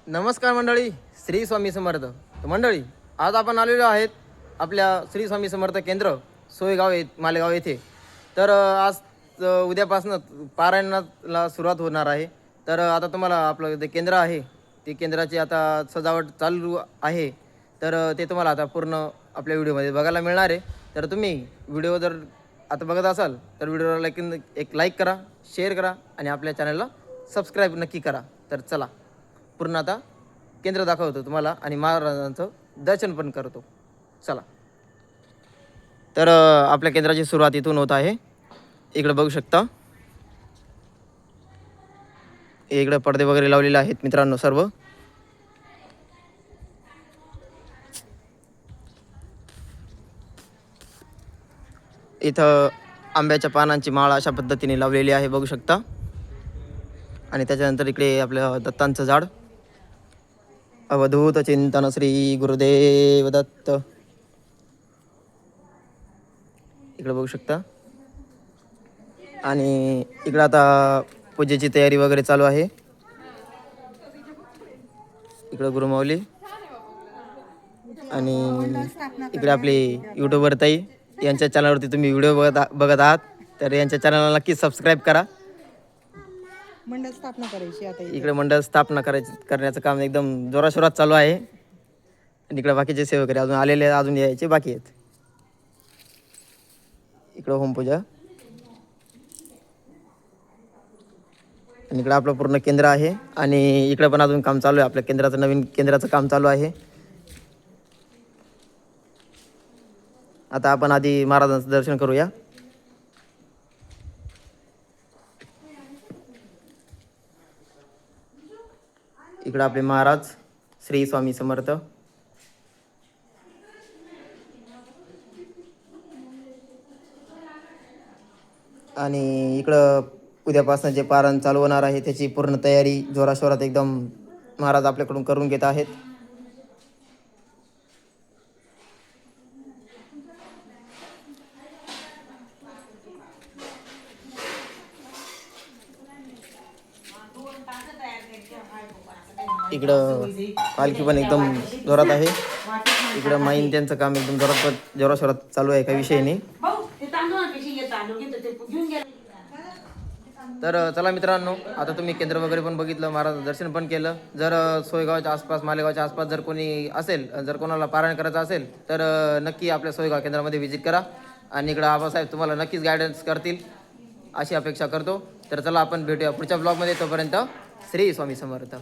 नमस्कार मंडळी, श्री स्वामी समर्थ. मंडळी, आज आपण आलेलो आहेत आपल्या श्री स्वामी समर्थ केंद्र सोयगाव मालेगाव येथे. तर आज उद्यापासून पारायणाला सुरुवात होणार आहे. तर आता तुम्हाला आपलं जे केंद्र आहे ते केंद्राची आता सजावट चालू आहे. तर ते तुम्हाला आता पूर्ण आपल्या व्हिडिओमध्ये बघायला मिळणार आहे. तर तुम्ही व्हिडिओ जर आता बघत असाल तर व्हिडिओला एक लाईक करा, शेअर करा आणि आपल्या चॅनलला सबस्क्राईब नक्की करा. तर चला पूर्ण आता केंद्र दाखवतो तुम्हाला आणि महाराजांचं दर्शन पण करतो. चला. तर आपल्या केंद्राची सुरुवात इथून होत आहे. इकडे बघू शकता, इकडे पडदे वगैरे लावलेले आहेत मित्रांनो सर्व. इथं आंब्याच्या पानांची माळ अशा पद्धतीने लावलेली आहे, बघू शकता. आणि त्याच्यानंतर इकडे आपलं दत्तांचं झाड. अवधूत चिंतन श्री गुरुदेव दत्त. इकडे बघू शकता. आणि इकडे आता पूजेची तयारी वगैरे चालू आहे. इकडे गुरुमाऊली आणि इकडे आपली यूट्यूबर ताई, यांच्या चॅनलवरती तुम्ही व्हिडिओ बघत आहात तर यांच्या चॅनलला नक्की सबस्क्राईब करा. मंडळ स्थापना करायची आता. इकडे मंडळ स्थापना करण्याचं काम एकदम जोराशोरात चालू आहे. आणि इकडे बाकीचे सेवकरी अजून आलेले, अजून यायचे बाकी आहेत. इकडं होमपूजा आणि इकडं आपलं पूर्ण केंद्र आहे. आणि इकडं पण अजून काम चालू आहे, आपल्या केंद्राचं नवीन केंद्राचं काम चालू आहे. आता आपण आधी महाराजांचं दर्शन करूया. इकडं आपले महाराज श्री स्वामी समर्थ. आणि इकडं उद्यापासून जे पारायण चालू होणार आहे त्याची पूर्ण तयारी जोराशोरात एकदम महाराज आपल्याकडून करून घेत आहेत. इकडं पालखी पण एकदम जोरात आहे. इकडं माईन त्यांचं काम एकदम जोराशोरात चालू आहे, काही विषय नाही. तर चला मित्रांनो, आता तुम्ही केंद्र वगैरे पण बघितलं, महाराज दर्शन पण केलं. जर सोयगावच्या आसपास, मालेगावच्या आसपास जर कोणी असेल, जर कोणाला पारायण करायचं असेल तर नक्की आपल्या सोयगाव केंद्रामध्ये व्हिजिट करा. आणि इकडं आबासाहेब तुम्हाला नक्कीच गायडन्स करतील अशी अपेक्षा करतो. तर चला आपण भेटूया पुढच्या ब्लॉगमध्ये. तोपर्यंत श्री स्वामी समर्थ.